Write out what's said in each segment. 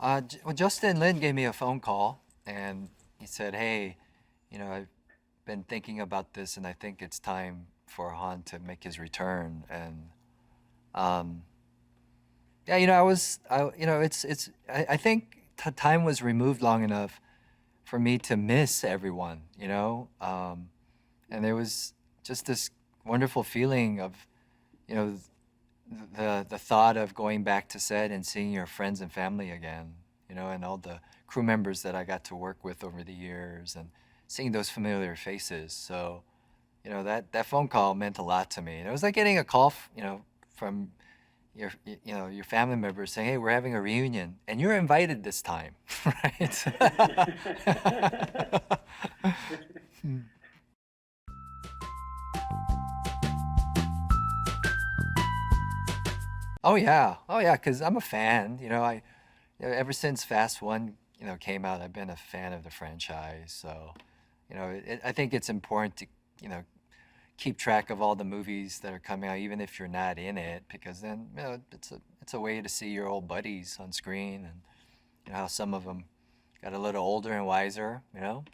Well, Justin Lin gave me a phone call and he said, "Hey, I've been thinking about this and I think it's time for Han to make his return." And um, yeah, I think time was removed long enough for me to miss everyone, and there was just this wonderful feeling of, you know, the thought of going back to set and seeing your friends and family again, and all the crew members that I got to work with over the years and seeing those familiar faces. So, that phone call meant a lot to me. And it was like getting a call, from your family members saying, "Hey, we're having a reunion and you're invited this time," right? Oh yeah, because I'm a fan. Ever since Fast One, came out, I've been a fan of the franchise. So, I think it's important to, you know, keep track of all the movies that are coming out, even if you're not in it, because then, it's a way to see your old buddies on screen, and how some of them got a little older and wiser.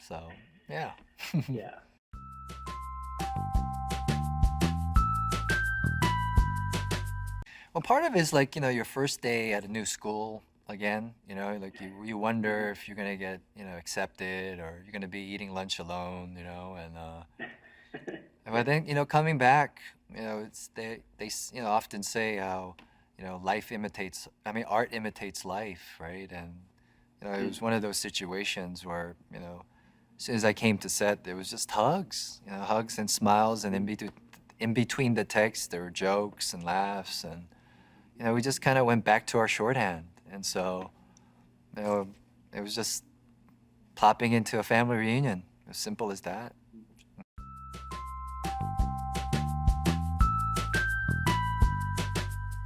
So yeah. Yeah. Well, part of it is like, your first day at a new school again, like you wonder if you're gonna get, accepted, or you're gonna be eating lunch alone, but then, coming back, often say how, art imitates life, right? And, it was one of those situations where, as soon as I came to set, there was just hugs, hugs and smiles, and in between the text, there were jokes and laughs, and we just kind of went back to our shorthand. And so, you know, it was just plopping into a family reunion, as simple as that.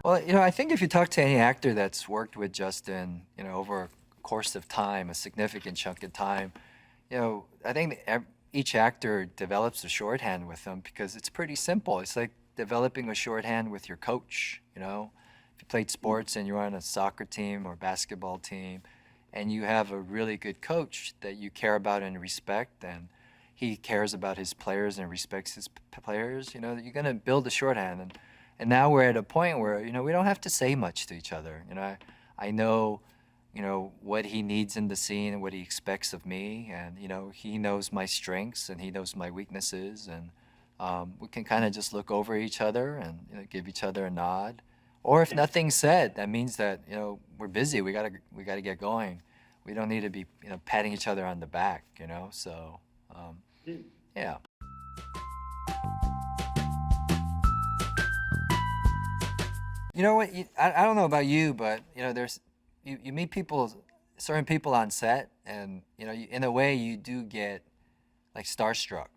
Well, I think if you talk to any actor that's worked with Justin, over a course of time, a significant chunk of time, I think each actor develops a shorthand with them because it's pretty simple. It's like developing a shorthand with your coach, If you played sports and you're on a soccer team or basketball team, and you have a really good coach that you care about and respect, and he cares about his players and respects his players, you're going to build a shorthand. And now we're at a point where, we don't have to say much to each other. I know, what he needs in the scene and what he expects of me. And, he knows my strengths and he knows my weaknesses. And we can kind of just look over each other and, give each other a nod. Or if nothing's said, that means that, we're busy. We gotta get going. We don't need to be, patting each other on the back, So, yeah. You know what? I don't know about you, but there's you meet certain people on set, and in a way, you do get like starstruck,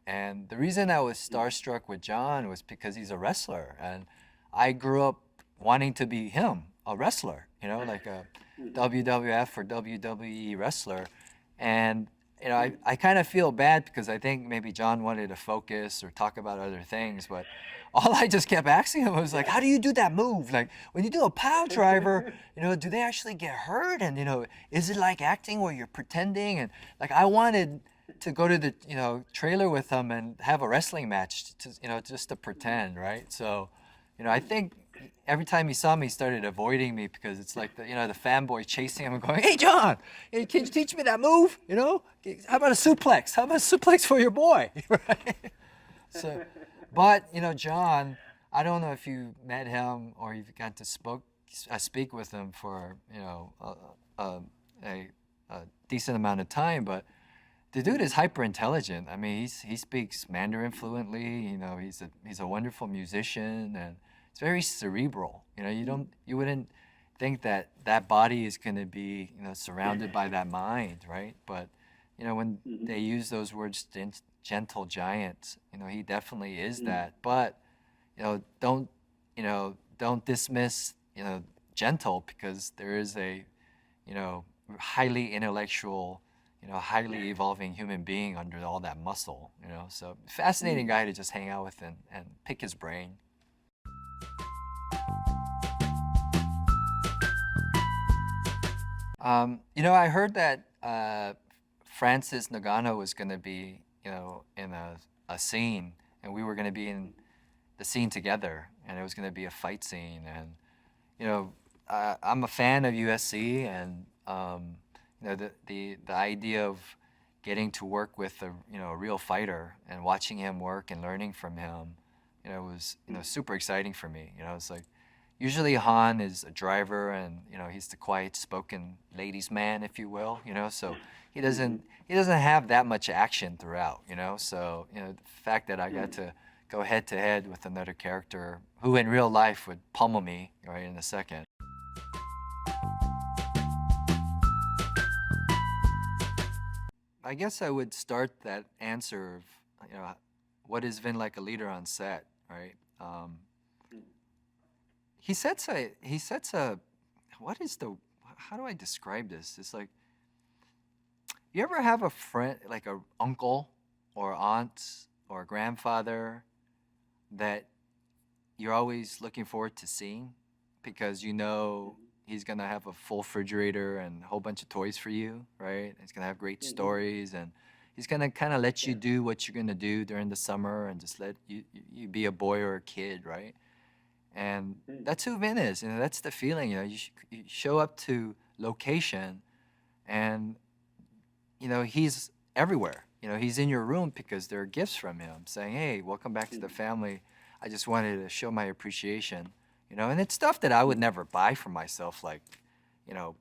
And the reason I was starstruck with John was because he's a wrestler, and I grew up wanting to be him, a wrestler, like a WWF or WWE wrestler, and I kind of feel bad because I think maybe John wanted to focus or talk about other things, but all I just kept asking him was like, "How do you do that move? Like when you do a pile driver, do they actually get hurt? And is it like acting where you're pretending?" And like I wanted to go to the trailer with him and have a wrestling match to just to pretend, right? So, I think every time he saw me, he started avoiding me because it's like the fanboy chasing him and going, "Hey John, hey, can you teach me that move? How about a suplex? How about a suplex for your boy?" Right? So, but John, I don't know if you met him or you've got to speak with him for a, a decent amount of time, but the dude is hyper intelligent. I mean, he speaks Mandarin fluently. He's a wonderful musician, and it's very cerebral. You wouldn't think that that body is going to be surrounded by that mind, right? But when they use those words, gentle giant, he definitely is that. But don't don't dismiss gentle, because there is a highly intellectual, highly evolving human being under all that muscle. So fascinating guy to just hang out with and pick his brain. I heard that Francis Nagano was going to be, in a scene, and we were going to be in the scene together, and it was going to be a fight scene. And I'm a fan of USC, and the idea of getting to work with a real fighter and watching him work and learning from him, was super exciting for me. It's like usually Han is a driver, and he's the quiet spoken ladies man, if you will. So he doesn't have that much action throughout. So the fact that I got to go head to head with another character who in real life would pummel me right in a second. I guess I would start that answer of, what has been like a leader on set, right? He sets a what is the how do I describe this? It's like, you ever have a friend, like a uncle or aunt or grandfather, that you're always looking forward to seeing because he's gonna have a full refrigerator and a whole bunch of toys for you, right? He's gonna have great stories, and he's gonna kind of let you do what you're gonna do during the summer and just let you be a boy or a kid, right? And that's who Vin is. That's the feeling. You show up to location, and he's everywhere. He's in your room because there are gifts from him saying, "Hey, welcome back to the family. I just wanted to show my appreciation." And it's stuff that I would never buy for myself, like, you know,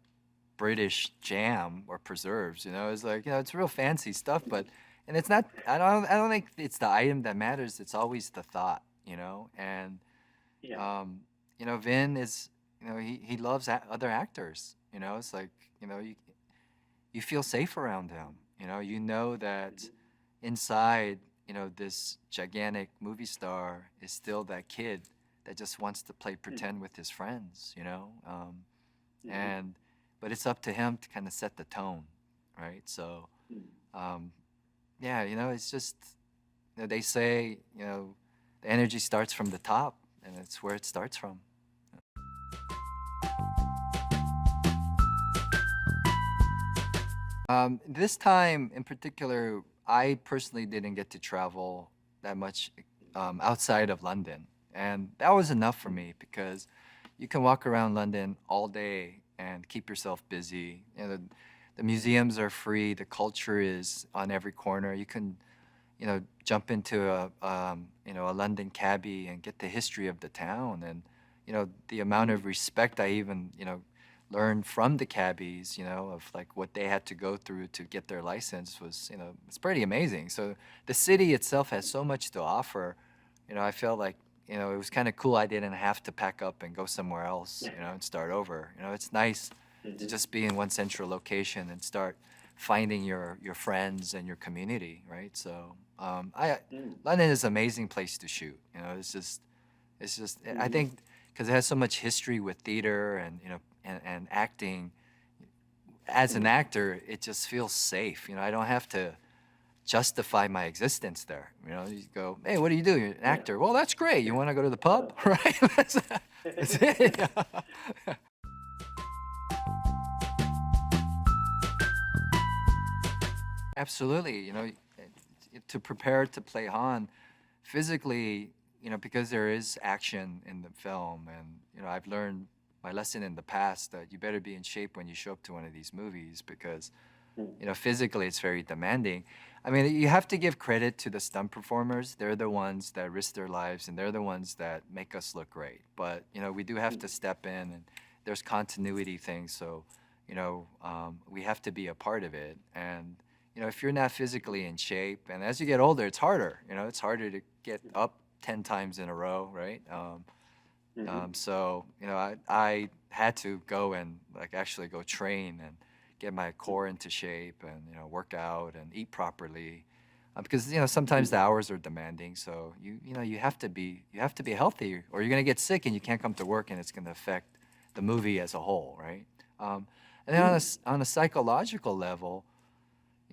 British jam or preserves. It's like, it's real fancy stuff, but and it's not. I don't think it's the item that matters. It's always the thought. And Vin is, he loves other actors. It's like, you feel safe around him. You know that inside, this gigantic movie star is still that kid that just wants to play pretend with his friends. And but it's up to him to kind of set the tone, right? So, um, yeah, it's just, they say, the energy starts from the top, and it's where it starts from. This time in particular, I personally didn't get to travel that much outside of London. And that was enough for me because you can walk around London all day and keep yourself busy. The museums are free, the culture is on every corner. You can, jump into a London cabbie and get the history of the town. And, the amount of respect I even, learned from the cabbies, of like what they had to go through to get their license was, it's pretty amazing. So the city itself has so much to offer. I felt like, it was kind of cool. I didn't have to pack up and go somewhere else, and start over. It's nice to just be in one central location and start finding your friends and your community, right? So London is an amazing place to shoot. It's just I think because it has so much history with theater and and acting. As an actor, it just feels safe. I don't have to justify my existence there. You go, hey, what do you do? You're an actor. Well, that's great. You want to go to the pub, right? That's it. Absolutely. To prepare to play Han, physically, because there is action in the film, and I've learned my lesson in the past that you better be in shape when you show up to one of these movies because physically it's very demanding. I mean, you have to give credit to the stunt performers. They're the ones that risk their lives, and they're the ones that make us look great. But we do have to step in, and there's continuity things, so we have to be a part of it. And if you're not physically in shape, and as you get older, it's harder. It's harder to get up 10 times in a row, right? So I had to go and like actually go train and get my core into shape and work out and eat properly, because sometimes the hours are demanding. So you have to be healthy, or you're gonna get sick and you can't come to work, and it's gonna affect the movie as a whole, right? And then on a psychological level,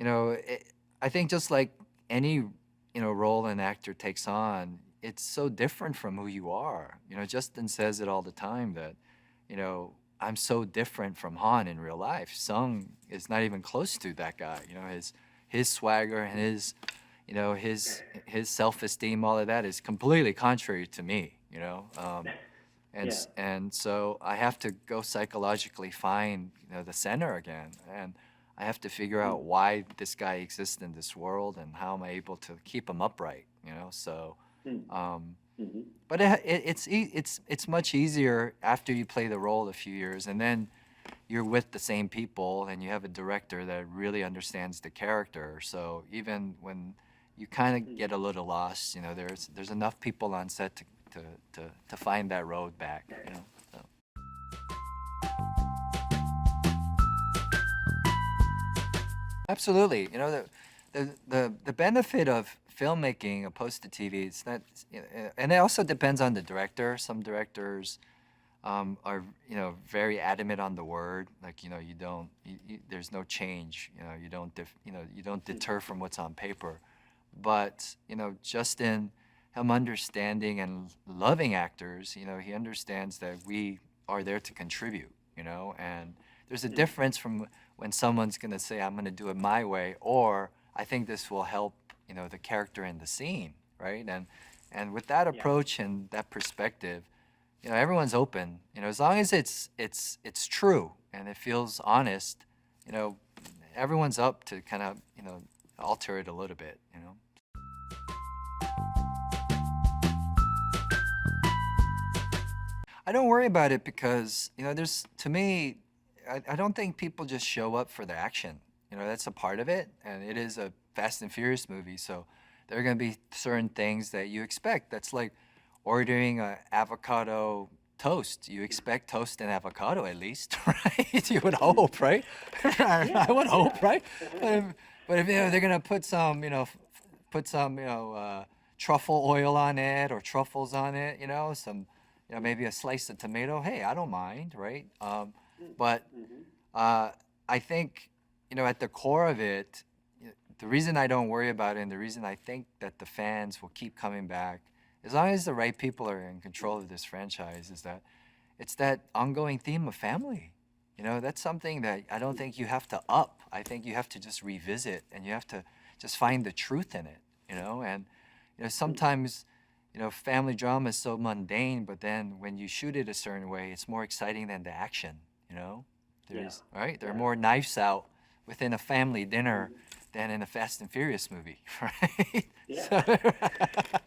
I think just like any role an actor takes on, it's so different from who you are. Justin says it all the time that I'm so different from Han in real life. Sung is not even close to that guy. You know, his swagger and his self-esteem, all of that is completely contrary to me. You know, Yeah. and so I have to go psychologically find the center again, and I have to figure Mm, out why this guy exists in this world and how am I able to keep him upright. So. mm, Um, mhm. but it's much easier after you play the role a few years, and then you're with the same people, and you have a director that really understands the character. So even when you kind of Mm. get a little lost, there's enough people on set to, to find that road back. So. Absolutely. The benefit of filmmaking opposed to TV, it's not, and it also depends on the director. Some directors are very adamant on the word, like there's no change. You don't deter from what's on paper. But just in him understanding and loving actors, he understands that we are there to contribute. And there's a Mm. difference from when someone's going to say, I'm going to do it my way, or I think this will help the character in the scene, right? And with that Yeah. approach and that perspective, everyone's open. As long as it's true and it feels honest, you know, everyone's up to kind of alter it a little bit. I don't worry about it because there's to me, I don't think people just show up for the action. That's a part of it, and it is a Fast and Furious movie, so there are going to be certain things that you expect. That's like ordering a avocado toast. You expect toast and avocado at least, right? You would Mm. hope, right? I Yeah. would Yeah. hope, right? But if they're gonna put some, put some, truffle oil on it or truffles on it, some, maybe a slice of tomato. Hey, I don't mind, right? Mm. But Mhm. uh, I think, at the core of it, the reason I don't worry about it and the reason I think that the fans will keep coming back, as long as the right people are in control of this franchise, is that it's that ongoing theme of family. That's something that I don't Mm. think you have to up. I think you have to just revisit and you have to just find the truth in it. And Mm. sometimes family drama is so mundane, but then when you shoot it a certain way, it's more exciting than the action. you know Yeah. there's right there are Yeah. more knives out within a family dinner Mhm. than in a Fast and Furious movie. Right. Yeah. So